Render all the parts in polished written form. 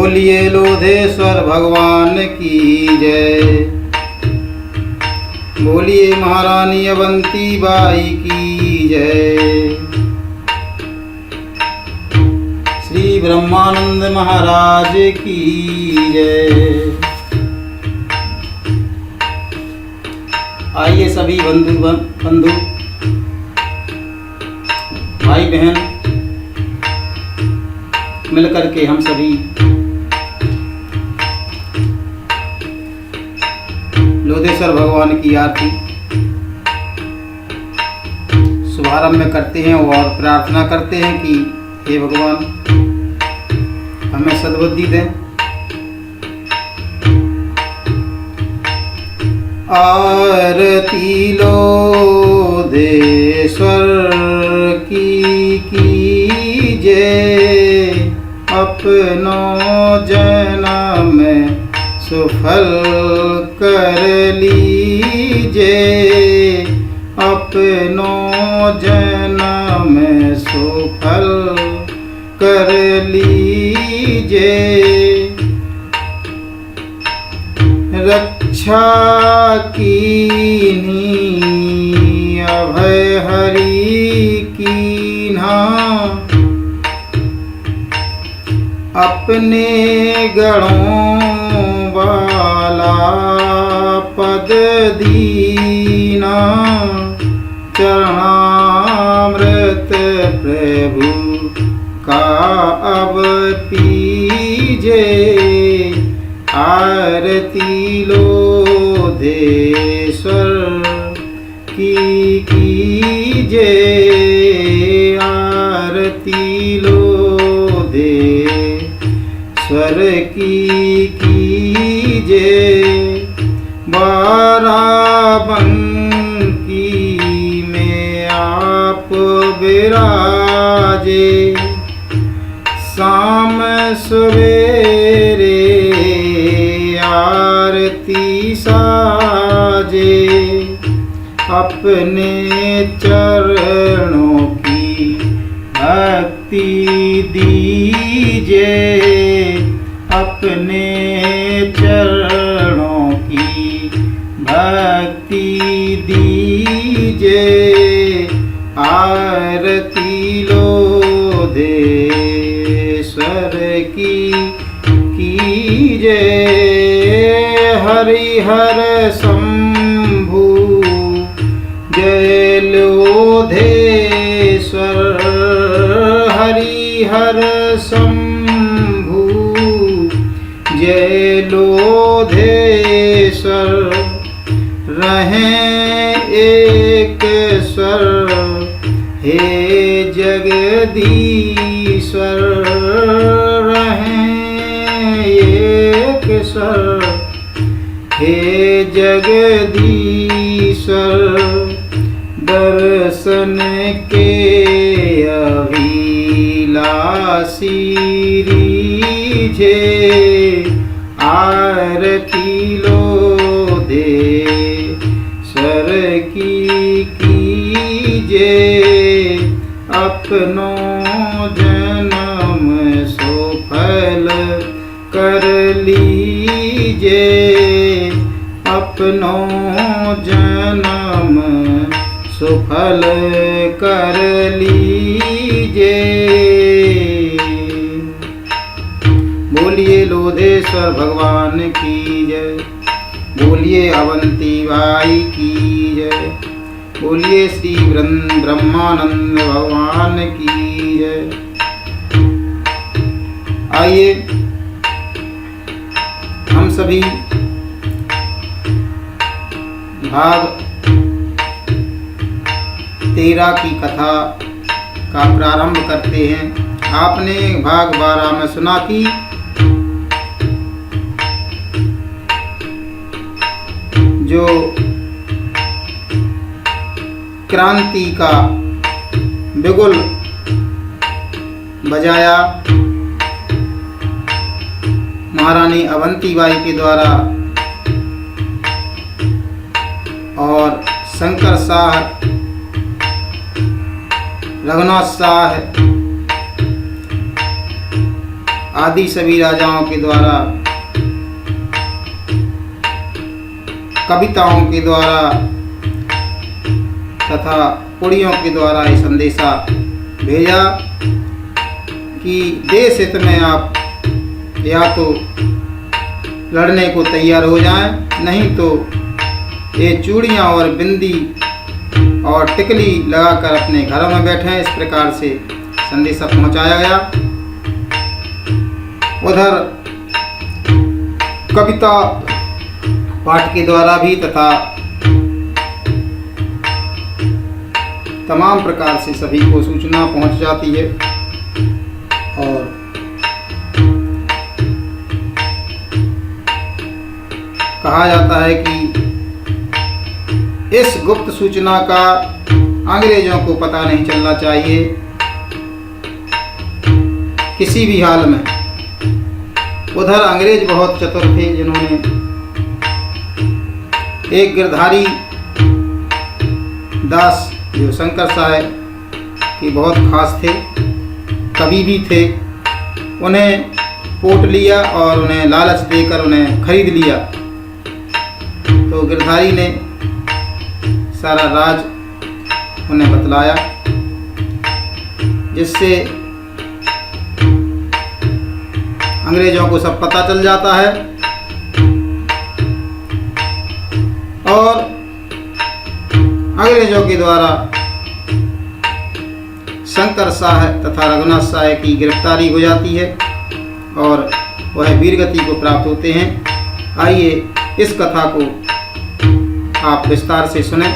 बोलिए लोधेश्वर भगवान की जय। बोलिए महारानी अवंती बाई की जय। श्री ब्रह्मानंद महाराज की जय। आइए सभी बंधु भाई बहन मिलकर के हम सभी लोधेश्वर भगवान की आरती शुभारंभ करते हैं और प्रार्थना करते हैं कि हे भगवान हमें सद्बुद्धि दें। आरती लोधेश्वर की कीजिए, अपनों जन्म सुफल कर लीजिए, अपनों जन्म सुफल कर लीजिए। रक्षा कीन्ही अभय हरि कीन्हा, अपने गणों वाला पद दीना, चरणामृत प्रभु का अब पीजे। आरती लोधेश्वर की कीजिए, आरती लोधेश्वर की कीजिए। बाराबंकी में आप विराजे, शाम सवेरे आरती साजे। अपने चरणों की भक्ति दीजिए, अपने चरणों की भक्ति दीजिए। आरती लोधेश्वर की कीजिए। हरिहर शंभु जय लोधेश्वर, हरिहर शंभु जय लोधेश्वर। रहें एक स्वर हे जगदीश्वर, रहें एक स्वर हे जगदीश्वर। दर्शन के अभिलाषी रीझे, आरती लोधेश्वर की कीजिए। अपनों जन्म सुफल कर लीजिए, अपनों जन्म सुफल कर लीजिए। बोलिए लोधेश्वर भगवान की जय। बोलिए अवंती बाई की जय। बोलिए श्री ब्रह्मानंद भगवान की जय। आइए हम सभी भाग 13 की कथा का प्रारंभ करते हैं। आपने भाग 12 में सुना कि जो क्रांति का बिगुल बजाया महारानी अवंती बाई के द्वारा और शंकर शाह, रघुनाथ शाह आदि सभी राजाओं के द्वारा, कविताओं के द्वारा तथा कुड़ियों के द्वारा ये संदेशा भेजा कि देश हित में आप या तो लड़ने को तैयार हो जाएं, नहीं तो ये चूड़ियाँ और बिंदी और टिकली लगाकर अपने घरों में बैठें। इस प्रकार से संदेशा पहुंचाया गया। उधर कविता पाठ के द्वारा भी तथा तमाम प्रकार से सभी को सूचना पहुंच जाती है और कहा जाता है कि इस गुप्त सूचना का अंग्रेजों को पता नहीं चलना चाहिए किसी भी हाल में। उधर अंग्रेज बहुत चतुर थे, जिन्होंने एक गिरधारी दास जो शंकर साहब के बहुत खास थे, कवि भी थे, उन्हें पोट लिया और उन्हें लालच देकर उन्हें खरीद लिया। तो गिरधारी ने सारा राज उन्हें बतलाया, जिससे अंग्रेजों को सब पता चल जाता है और अंग्रेजों के द्वारा शंकर शाह तथा रघुनाथ शाह की गिरफ्तारी हो जाती है और वह वीरगति को प्राप्त होते हैं। आइए इस कथा को आप विस्तार से सुनें।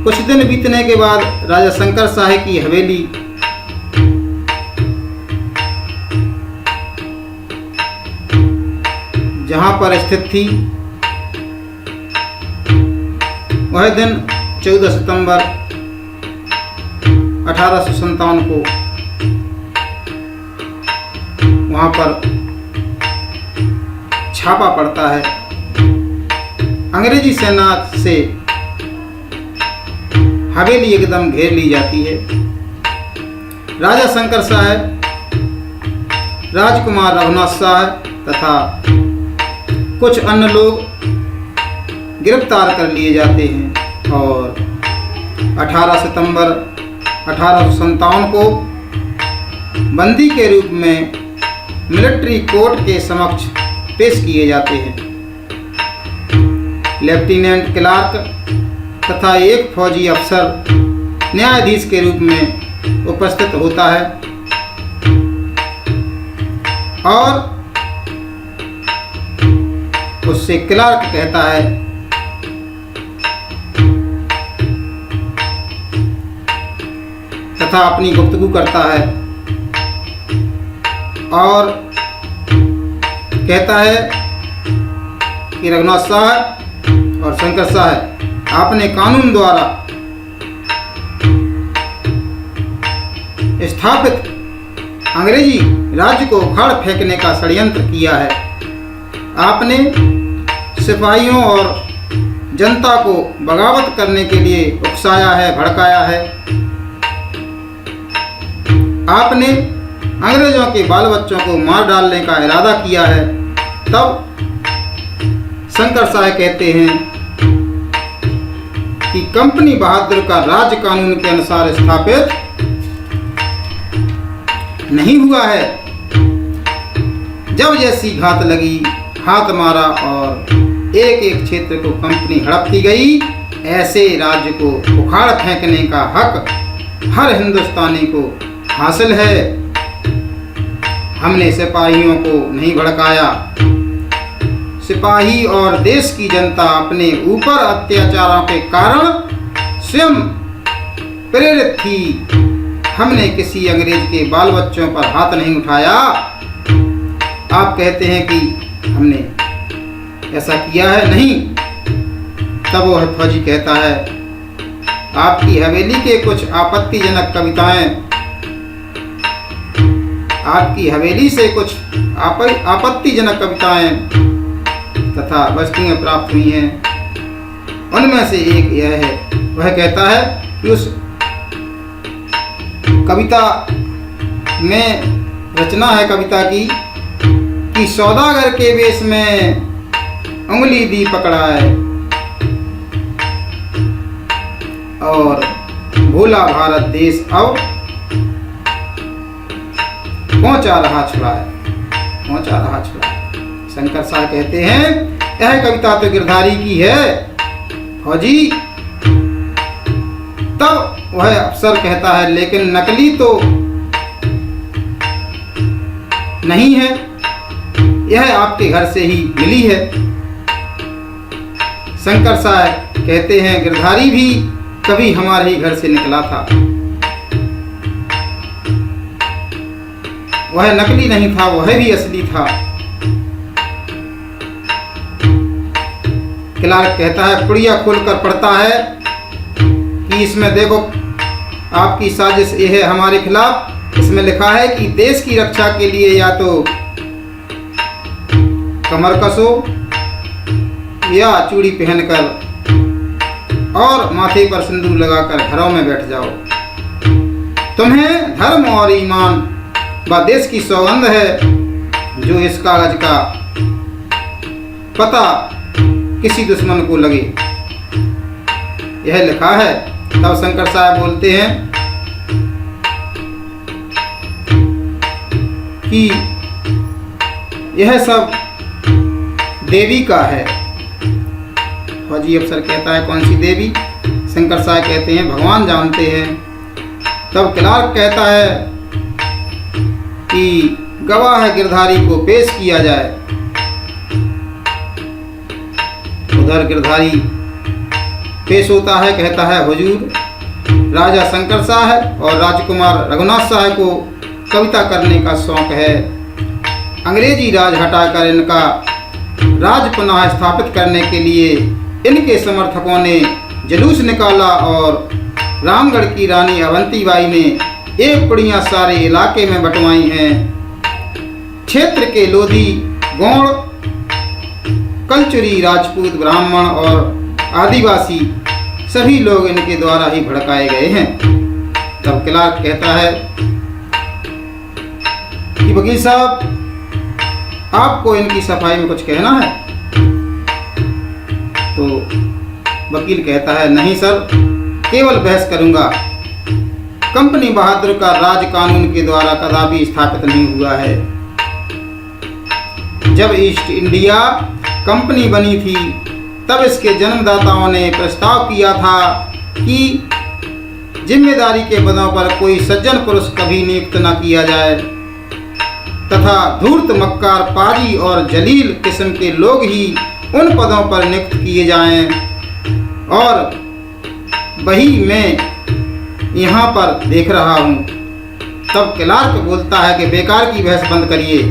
कुछ दिन बीतने के बाद राजा शंकर शाह की हवेली जहां पर स्थित थी, वह दिन 14 सितंबर 1857 को वहां पर छापा पड़ता है। अंग्रेजी सेना से हवेली एकदम घेर ली जाती है। राजा शंकर शाह, राजकुमार रघुनाथ शाह तथा कुछ अन्य लोग गिरफ्तार कर लिए जाते हैं और 18 सितंबर 1857 को बंदी के रूप में मिलिट्री कोर्ट के समक्ष पेश किए जाते हैं। लेफ्टिनेंट क्लार्क तथा एक फौजी अफसर न्यायाधीश के रूप में उपस्थित होता है और उससे क्लार्क कहता है तथा अपनी गुफ्तगू करता है और कहता है कि रघुनाथ शाह और शंकर शाह, आपने कानून द्वारा स्थापित अंग्रेजी राज्य को उखाड़ फेंकने का षड्यंत्र किया है। आपने सिपाहियों और जनता को बगावत करने के लिए उकसाया है, भड़काया है। आपने अंग्रेजों के बाल बच्चों को मार डालने का इरादा किया है। तब शंकर शाह कहते हैं कि कंपनी बहादुर का राज्य कानून के अनुसार स्थापित नहीं हुआ है। जब जैसी घात लगी, हाथ मारा और एक एक क्षेत्र को कंपनी हड़पती गई। ऐसे राज्य को उखाड़ फेंकने का हक हर हिंदुस्तानी को हासिल है। हमने सिपाहियों को नहीं भड़काया। सिपाही और देश की जनता अपने ऊपर अत्याचारों के कारण स्वयं प्रेरित थी। हमने किसी अंग्रेज के बाल बच्चों पर हाथ नहीं उठाया। आप कहते हैं कि हमने ऐसा किया है, नहीं। तब वह फौजी कहता है, आपकी हवेली के कुछ आपत्तिजनक कविताएं, आपकी हवेली से कुछ आपत्तिजनक कविताएं तथा वस्तुएं प्राप्त हुई हैं। उनमें से एक यह है। वह कहता है कि उस कविता में रचना है कविता की कि सौदागर के वेश में उंगली दी पकड़ाए और भूला भारत देश अब पहुंचा रहा छुड़ाए। शंकर साहब कहते हैं यह कविता तो गिरधारी की है फौजी। तब वह अफसर कहता है लेकिन नकली तो नहीं है, यह आपके घर से ही मिली है। शंकर साहब कहते हैं गिरधारी भी कभी हमारे ही घर से निकला था, वह नकली नहीं था, वह भी असली था। क्लार्क कहता है पुड़िया खोलकर पढ़ता है कि इसमें देखो आपकी साजिश ये है हमारे खिलाफ। इसमें लिखा है कि देश की रक्षा के लिए या तो कमर कसो या चूड़ी पहनकर और माथे पर सिंदूर लगाकर घरों में बैठ जाओ। तुम्हें धर्म और ईमान व देश की सौगंध है जो इस कागज का पता किसी दुश्मन को लगे, यह लिखा है। तब शंकर साहब बोलते हैं कि यह सब देवी का है। फौजी अफसर कहता है कौन सी देवी? शंकर साहब कहते हैं भगवान जानते हैं। तब क्लार्क कहता है कि गवाह गिरधारी को पेश किया जाए। उधर गिरधारी पेश होता है, कहता है हुजूर राजा शंकर साहब और राजकुमार रघुनाथ साहब को कविता करने का शौक है। अंग्रेजी राज हटाकर इनका राज पुनः स्थापित करने के लिए इनके समर्थकों ने जुलूस निकाला और रामगढ़ की रानी अवंतीबाई ने एक पुड़ियाँ सारे इलाके में बंटवाई हैं। क्षेत्र के लोधी, गौड़, कलचुरी, राजपूत, ब्राह्मण और आदिवासी सभी लोग इनके द्वारा ही भड़काए गए हैं। तब क्लार्क कहता है कि वकील साहब आपको इनकी सफाई में कुछ कहना है? तो वकील कहता है नहीं सर, केवल बहस करूंगा। कंपनी बहादुर का राज कानून के द्वारा कदापि स्थापित नहीं हुआ है। जब ईस्ट इंडिया कंपनी बनी थी तब इसके जन्मदाताओं ने प्रस्ताव किया था कि जिम्मेदारी के पदों पर कोई सज्जन पुरुष कभी नियुक्त न किया जाए तथा धूर्त, मक्कार, पाजी और जलील किस्म के लोग ही उन पदों पर नियुक्त किए जाएं। और वही मैं यहाँ पर देख रहा हूँ। तब क्लार्क बोलता है कि बेकार की बहस बंद करिए,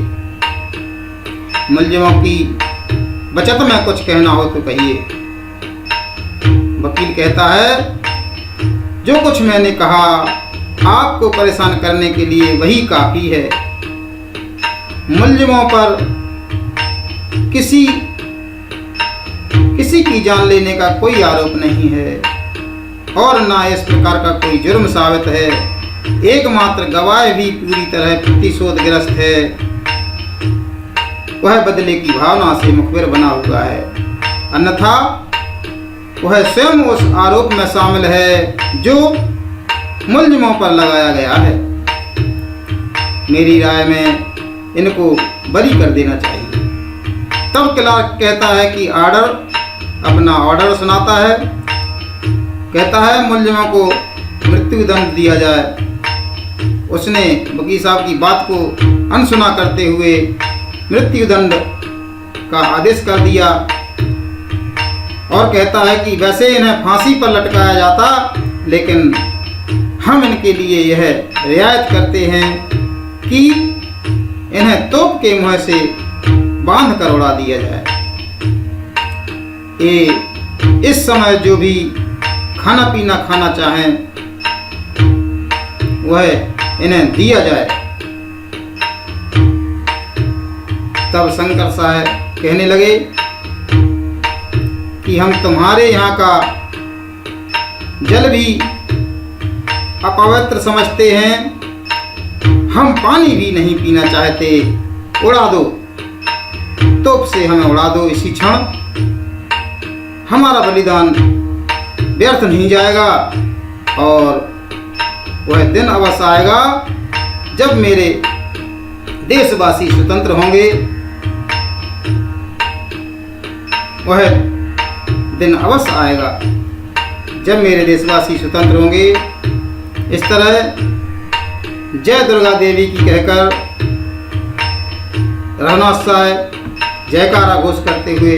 मुलजिमों की बचत में कुछ कहना हो तो कहिए। वकील कहता है जो कुछ मैंने कहा आपको परेशान करने के लिए वही काफ़ी है। मुलजिमों पर किसी की जान लेने का कोई आरोप नहीं है और ना इस प्रकार का कोई जुर्म साबित है। एकमात्र गवाह भी पूरी तरह प्रतिशोधग्रस्त है, वह बदले की भावना से मुखबिर बना हुआ है, अन्यथा वह स्वयं उस आरोप में शामिल है जो मुलजिमों पर लगाया गया है। मेरी राय में इनको बरी कर देना चाहिए। तब क्लार्क कहता है कि अपना ऑर्डर सुनाता है। कहता है मुलजिमों को मृत्यु दंड दिया जाए। उसने वकील साहब की बात को अनसुना करते हुए मृत्यु दंड का आदेश कर दिया और कहता है कि वैसे इन्हें फांसी पर लटकाया जाता, लेकिन हम इनके लिए यह रियायत करते हैं कि इन्हें तोप के मुँह से बांध कर उड़ा दिया जाए। इस समय जो भी खाना पीना खाना चाहें वह इन्हें दिया जाए। तब शंकर साहब कहने लगे कि हम तुम्हारे यहाँ का जल भी अपवित्र समझते हैं, हम पानी भी नहीं पीना चाहते, उड़ा दो, तोप से हमें उड़ा दो। इसी क्षण हमारा बलिदान व्यर्थ नहीं जाएगा और वह दिन अवश्य आएगा जब मेरे देशवासी स्वतंत्र होंगे। वह दिन अवश्य आएगा जब मेरे देशवासी स्वतंत्र होंगे। इस तरह जय दुर्गा देवी की कहकर रघुनाथसाय जयकारा घोष करते हुए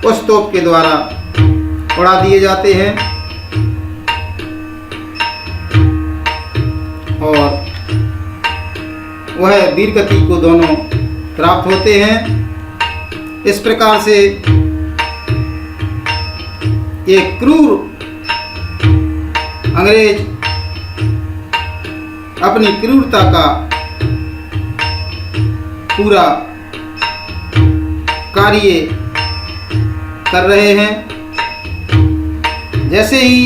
उस तोप के द्वारा उड़ा दिए जाते हैं और वह वीरगति को दोनों प्राप्त होते हैं। इस प्रकार से एक क्रूर अंग्रेज अपनी क्रूरता का पूरा कार्य कर रहे हैं। जैसे ही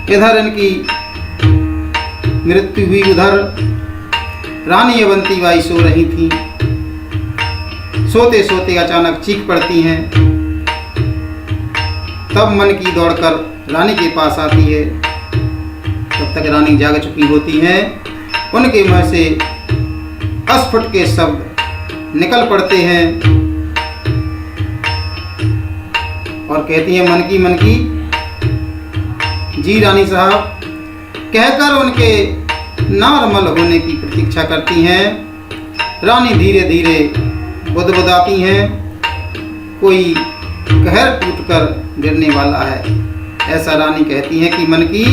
इधर इनकी मृत्यु हुई, उधर रानी अवंतीबाई सो रही थी। सोते सोते अचानक चीख पड़ती हैं। तब मन की दौड़कर रानी के पास आती है। तब तक रानी जाग चुकी होती हैं। उनके मुंह से अस्फुट के शब्द निकल पड़ते हैं और कहती हैं, मन की जी रानी साहब, कहकर उनके नॉर्मल होने की प्रतीक्षा करती हैं। रानी धीरे धीरे बुदबुदाती हैं, कोई कहर टूटकर गिरने वाला है। ऐसा रानी कहती हैं कि मन की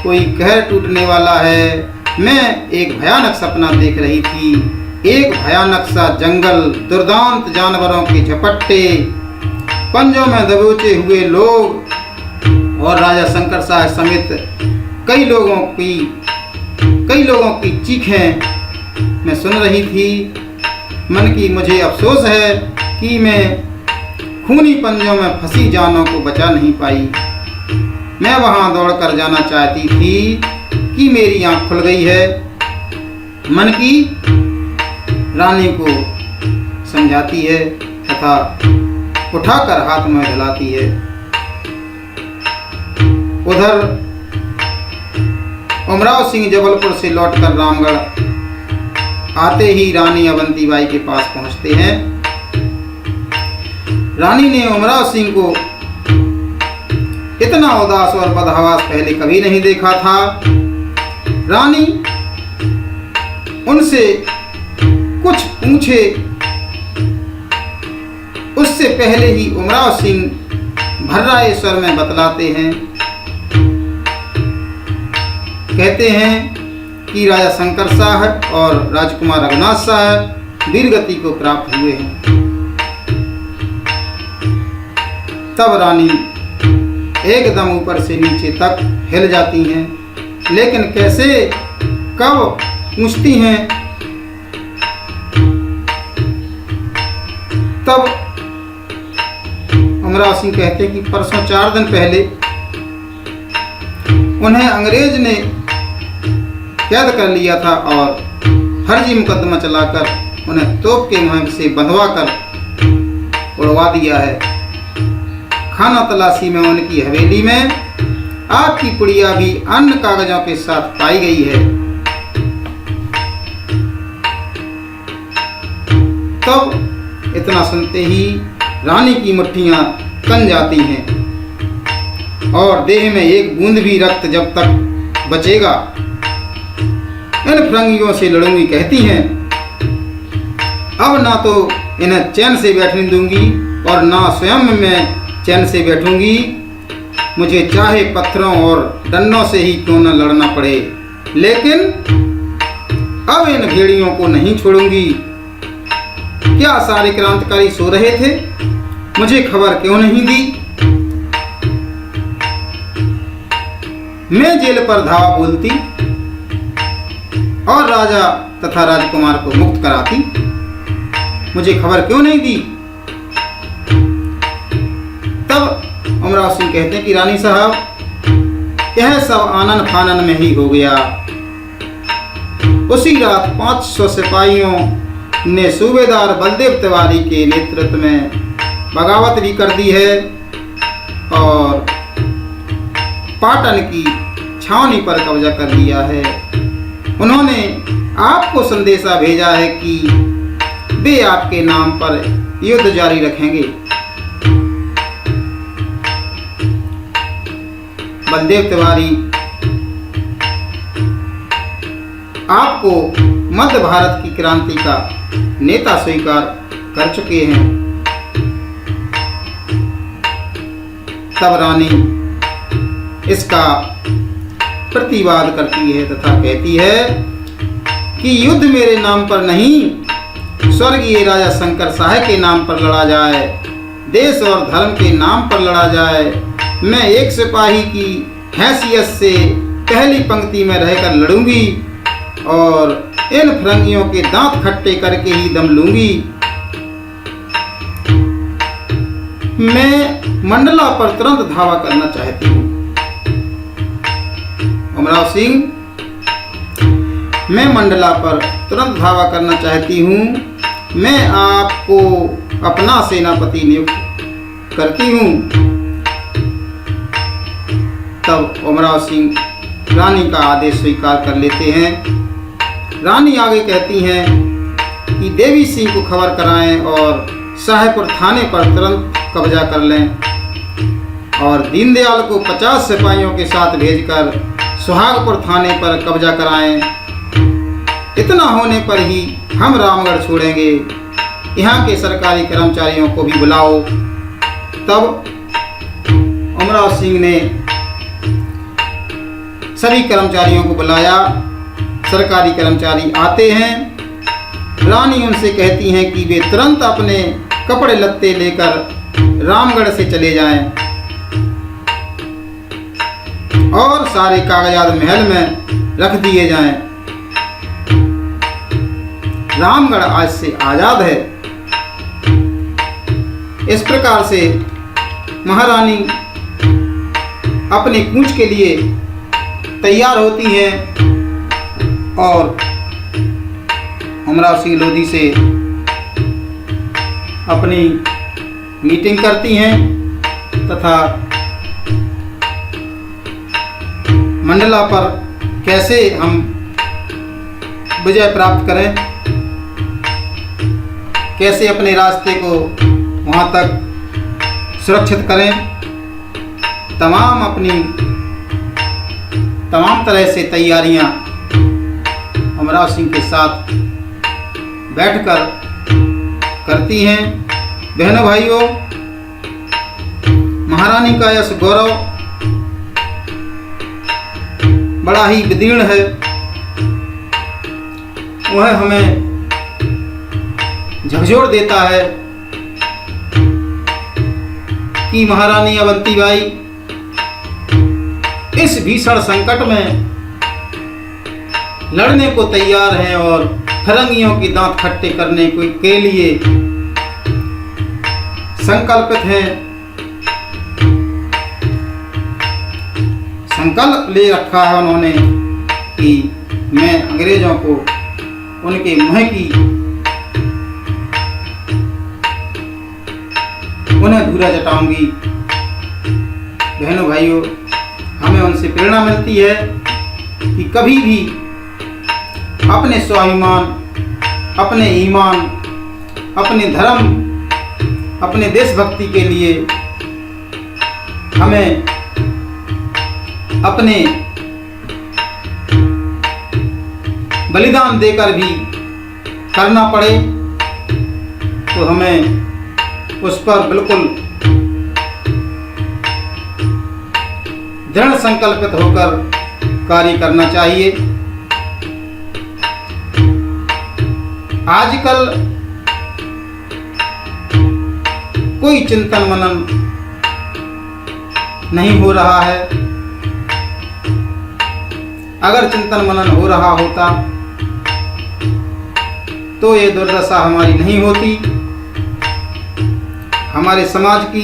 कोई कहर टूटने वाला है। मैं एक भयानक सपना देख रही थी। एक भयानक सा जंगल, दुर्दांत जानवरों के झपट्टे, पंजों में दबोचे हुए लोग और राजा शंकर शाह समेत कई लोगों की चीखें मैं सुन रही थी। मन की मुझे अफसोस है कि मैं खूनी पंजों में फंसी जानों को बचा नहीं पाई। मैं वहां दौड़कर जाना चाहती थी कि मेरी आंख खुल गई है। मन की रानी को समझाती है तथा उठाकर हाथ में हिलाती है। उधर उमराव सिंह जबलपुर से लौटकर रामगढ़ आते ही रानी अवंतीबाई के पास पहुंचते हैं। रानी ने उमराव सिंह को इतना उदास और बदहवास पहले कभी नहीं देखा था। रानी उनसे कुछ पूछे उससे पहले ही उमराव सिंह भर्राए स्वर में बतलाते हैं, कहते हैं कि राजा शंकर शाह और राजकुमार रघुनाथ शाह वीरगति को प्राप्त हुए हैं। तब रानी एकदम ऊपर से नीचे तक हिल जाती हैं, लेकिन कैसे, कब, पूछती हैं। तब उमराव सिंह कहते हैं कि परसों 4 दिन पहले उन्हें अंग्रेज ने कैद कर लिया था और फर्जी मुकदमा चलाकर उन्हें तोप के मुंह से बंधवा कर उड़वा दिया है। खाना तलाशी में उनकी हवेली में आपकी पुड़िया भी अन्य कागजों के साथ पाई गई है। तब इतना सुनते ही रानी की मुट्ठियां कन जाती हैं और देह में एक बूंद भी रक्त जब तक बचेगा इन फिरंगियों से लड़ूंगी, कहती हैं। अब ना तो इन्हें चैन से बैठने दूंगी और ना स्वयं मैं चैन से बैठूंगी। मुझे चाहे पत्थरों और डंडों से ही क्यों न लड़ना पड़े, लेकिन अब इन भेड़ियों को नहीं छोड़ूंगी। क्या सारे क्रांतिकारी सो रहे थे? मुझे खबर क्यों नहीं दी? मैं जेल पर धावा बोलती और राजा तथा राजकुमार को मुक्त कराती। मुझे खबर क्यों नहीं दी? तब उमराव सिंह कहते हैं कि रानी साहब, यह सब आनन फानन में ही हो गया। उसी रात 500 सिपाहियों ने सूबेदार बलदेव तिवारी के नेतृत्व में बगावत भी कर दी है और पाटन की छावनी पर कब्जा कर लिया है। उन्होंने आपको संदेशा भेजा है कि वे आपके नाम पर युद्ध जारी रखेंगे। बलदेव तिवारी आपको मध्य भारत की क्रांति का नेता स्वीकार कर चुके हैं। तब रानी इसका प्रतिवाद करती है तथा कहती है कि युद्ध मेरे नाम पर नहीं, स्वर्गीय राजा शंकर शाह के नाम पर लड़ा जाए, देश और धर्म के नाम पर लड़ा जाए। मैं एक सिपाही की हैसियत से पहली पंक्ति में रहकर लड़ूंगी और इन फिरंगियों के दांत खट्टे करके ही दम लूंगी। मैं मंडला पर तुरंत धावा करना चाहती हूँ। उमराव सिंह, मैं मंडला पर तुरंत धावा करना चाहती हूँ। मैं आपको अपना सेनापति नियुक्त करती हूँ। तब उमराव सिंह रानी का आदेश स्वीकार कर लेते हैं। रानी आगे कहती हैं कि देवी सिंह को खबर कराएं और शाहपुर थाने पर तुरंत कब्जा कर लें और दीनदयाल को 50 सिपाहियों के साथ भेजकर सुहागपुर थाने पर कब्जा कराएं। इतना होने पर ही हम रामगढ़ छोड़ेंगे। यहाँ के सरकारी कर्मचारियों को भी बुलाओ। तब उमराव सिंह ने सभी कर्मचारियों को बुलाया। सरकारी कर्मचारी आते हैं। रानी उनसे कहती हैं कि वे तुरंत अपने कपड़े लत्ते लेकर रामगढ़ से चले जाएं और सारे कागजात महल में रख दिए जाएं। रामगढ़ आज से आजाद है। इस प्रकार से महारानी अपने कूच के लिए तैयार होती हैं और उमराव सिंह लोधी से अपनी मीटिंग करती हैं तथा मंडला पर कैसे हम विजय प्राप्त करें, कैसे अपने रास्ते को वहाँ तक सुरक्षित करें, तमाम तरह से तैयारियां उमराव सिंह के साथ बैठकर करती हैं। बहनों भाइयों, महारानी का यश गौरव बड़ा ही विदीर्ण है। वह हमें झकझोर देता है कि महारानी अवंतीबाई इस भीषण संकट में लड़ने को तैयार हैं और फिरंगियों की दांत खट्टे करने के लिए संकल्पित हैं। संकल्प ले रखा है उन्होंने कि मैं अंग्रेजों को उनके मुँह की उन्हें धूरा जटाऊंगी। बहनों भाइयों, हमें उनसे प्रेरणा मिलती है कि कभी भी अपने स्वाभिमान, अपने ईमान, अपने धर्म, अपने देशभक्ति के लिए हमें अपने बलिदान देकर भी करना पड़े तो हमें उस पर बिल्कुल दृढ़ संकल्पित होकर कार्य करना चाहिए। आजकल कोई चिंतन मनन नहीं हो रहा है। अगर चिंतन मनन हो रहा होता तो ये दुर्दशा हमारी नहीं होती। हमारे समाज की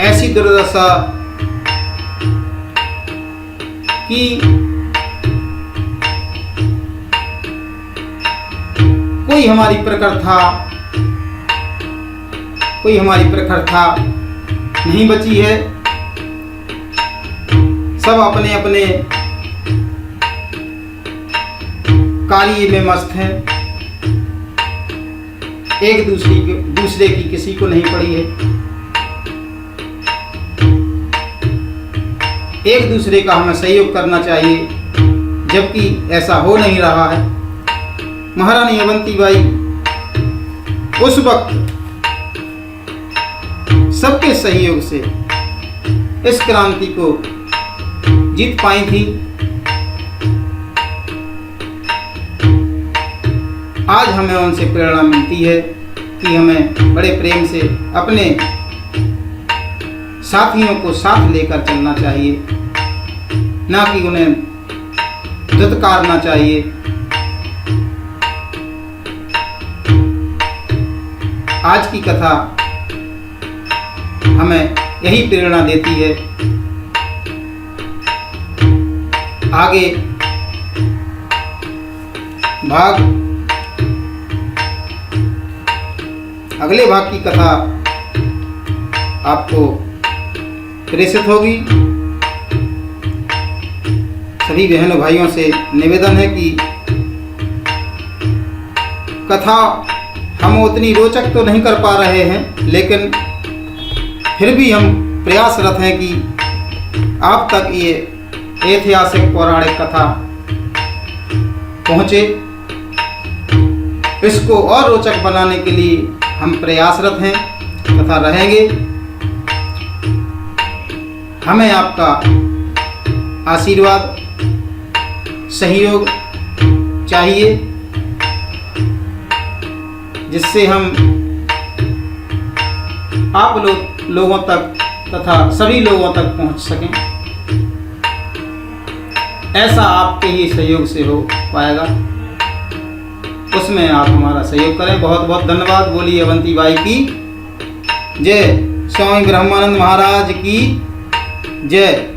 ऐसी दुर्दशा कि कोई हमारी प्रखरता नहीं बची है। सब अपने अपने कार्य में मस्त हैं। एक दूसरे की किसी को नहीं पड़ी है। एक दूसरे का हमें सहयोग करना चाहिए, जबकि ऐसा हो नहीं रहा है। महारानी अवंतीबाई उस वक्त सबके सहयोग से इस क्रांति को जीत पाई थी। आज हमें उनसे प्रेरणा मिलती है कि हमें बड़े प्रेम से अपने साथियों को साथ लेकर चलना चाहिए, ना कि उन्हें धुतकारना चाहिए। आज की कथा हमें यही प्रेरणा देती है। आगे अगले भाग की कथा आपको प्रेषित होगी। सभी बहनों भाइयों से निवेदन है कि कथा हम उतनी रोचक तो नहीं कर पा रहे हैं, लेकिन फिर भी हम प्रयासरत हैं कि आप तक ये ऐतिहासिक पौराणिक कथा पहुँचे। इसको और रोचक बनाने के लिए हम प्रयासरत हैं तथा रहेंगे। हमें आपका आशीर्वाद, सहयोग चाहिए, जिससे हम आप लोगों तक तथा सभी लोगों तक पहुंच सकें। ऐसा आपके ही सहयोग से हो पाएगा, उसमें आप हमारा सहयोग करें। बहुत बहुत धन्यवाद। बोलिए अवंतीबाई की जय। स्वामी ब्रह्मानंद महाराज की जय।